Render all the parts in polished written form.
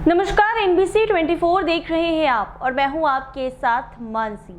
नमस्कार, NBC 24 देख रहे हैं आप और मैं हूं आपके साथ मानसी।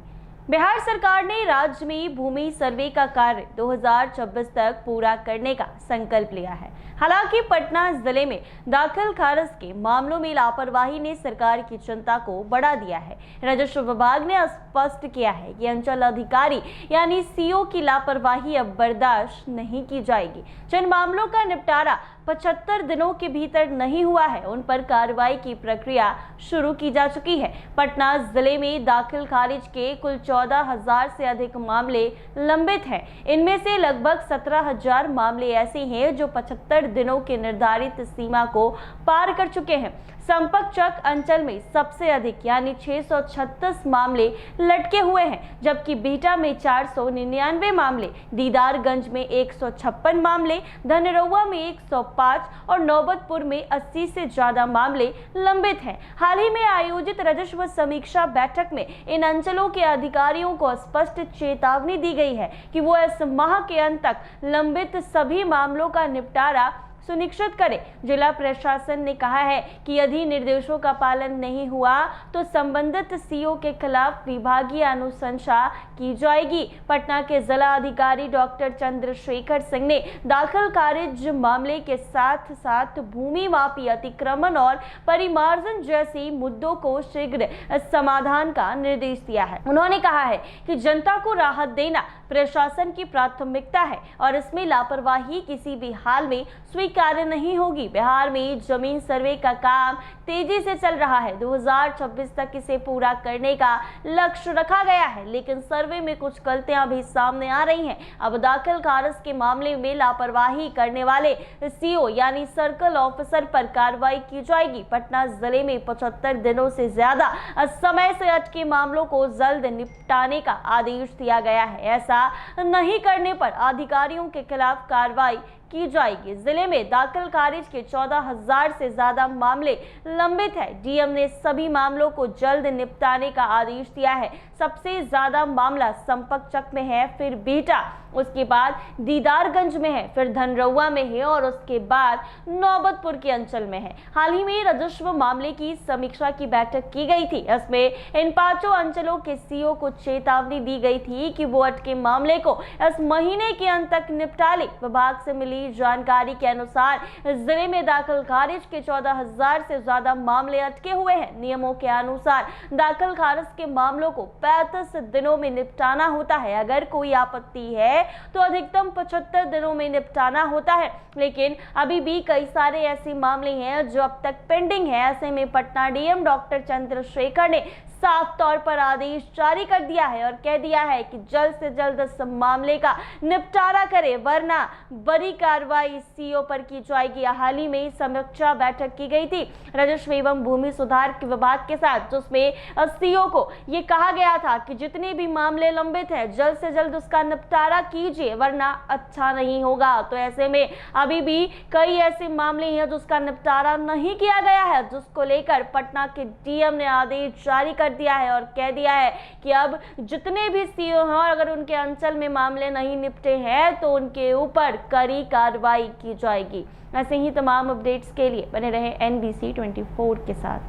बिहार सरकार ने राज्य में भूमि सर्वे का कार्य 2026 तक पूरा करने का संकल्प लिया है। हालांकि पटना जिले में दाखिल खारिज के मामलों में लापरवाही ने सरकार की चिंता को बढ़ा दिया है। राजस्व विभाग ने स्पष्ट किया है कि अंचल अधिकारी यानी CO की लापरवाही अब बर्दाश्त नहीं की जाएगी। जिन मामलों का निपटारा 75 दिनों के भीतर नहीं हुआ है, उन पर कार्रवाई की प्रक्रिया शुरू की जा चुकी है। पटना जिले में दाखिल खारिज के कुल 14,000 से अधिक मामले लंबित हैं। इनमें से लगभग 17,000 मामले ऐसे हैं जो 75 दिनों के निर्धारित सीमा को पार कर चुके हैं। संपतचक अंचल में सबसे अधिक यानी 636 मामले लटके हुए हैं, जबकि बिहटा में 499 मामले, दीदारगंज में 156 मामले, धनरौआ में 105 और नौबतपुर में 80 से ज्यादा मामले लंबित हैं। हाल ही में आयोजित राजस्व समीक्षा बैठक में इन अंचलों के अधिकारियों को स्पष्ट चेतावनी दी गई है कि वो इस माह के अंत तक लंबित सभी मामलों का निपटारा सुनिश्चित करें। जिला प्रशासन ने कहा है कि यदि निर्देशों का पालन नहीं हुआ तो संबंधित CO के खिलाफ विभागीय अनुशंसा की जाएगी। पटना के जिला अधिकारी डॉक्टर चंद्रशेखर सिंह ने दाखिल खारिज मामले के साथ साथ भूमि माफी, अतिक्रमण और परिमार्जन जैसे मुद्दों को शीघ्र समाधान का निर्देश दिया है। उन्होंने कहा है कि जनता को राहत देना प्रशासन की प्राथमिकता है और इसमें लापरवाही किसी भी हाल में स्वीकार्य नहीं होगी। बिहार में जमीन सर्वे का काम तेजी से चल रहा है। 2026 तक इसे पूरा करने का लक्ष्य रखा गया है, लेकिन सर्वे में कुछ गलतियां भी सामने आ रही हैं। अब दाखिल खारिज के मामले में लापरवाही करने वाले CO यानी सर्कल ऑफिसर पर कार्रवाई की जाएगी। पटना जिले में 75 दिनों से ज्यादा समय से अटके मामलों को जल्द निपटाने का आदेश दिया गया है। ऐसा नहीं करने पर अधिकारियों के खिलाफ कार्रवाई की जाएगी। जिले में दाखिल खारिज के 14,000 से ज्यादा मामले लंबित है। DM ने सभी मामलों को जल्द निपटाने का आदेश दिया है। सबसे ज्यादा मामला संपतचक में है, फिर बिहटा, उसके बाद दीदारगंज में है, फिर धनरौआ में है और उसके बाद नौबतपुर के अंचल में है। हाल ही में राजस्व मामले की समीक्षा की बैठक की गई थी। इसमें इन 5 अंचलों के CO को चेतावनी दी गई थी कि वो अटके मामले को इस महीने के अंत तक निपटा ले। विभाग से मिली जानकारी के अनुसार जिले में दाखिल खारिज के 14,000 से ज्यादा मामले अटके हुए हैं। नियमों के अनुसार दाखिल खारिज के मामलों को 35 दिनों में निपटाना होता है। अगर कोई आपत्ति है तो अधिकतम 75 दिनों में निपटाना होता है, लेकिन अभी भी कई सारे ऐसे मामले हैं जो अब तक पेंडिंग है। ऐसे में पटना DM डॉक्टर चंद्रशेखर ने साफ तौर पर आदेश जारी कर दिया है और कह दिया है कि जल्द से जल्द इस मामले का निपटारा करे, वरना बड़ी कार्रवाई CO पर की जाएगी। हाल ही में समीक्षा बैठक की गई थी राजस्व एवं भूमि सुधार विभाग के साथ, जिसमें CO को ये कहा गया था कि जितने भी मामले लंबित हैं जल्द से जल्द उसका निपटारा कीजिए, वरना अच्छा नहीं होगा। तो ऐसे में अभी भी कई ऐसे मामले हैं जिसका निपटारा नहीं किया गया है, जिसको लेकर पटना के DM ने आदेश जारी कर दिया है और कह दिया है कि अब जितने भी CO हैं और अगर उनके अंचल में मामले नहीं निपटे हैं तो उनके ऊपर कड़ी कार्रवाई की जाएगी। ऐसे ही तमाम अपडेट्स के लिए बने रहें NBC 24 के साथ।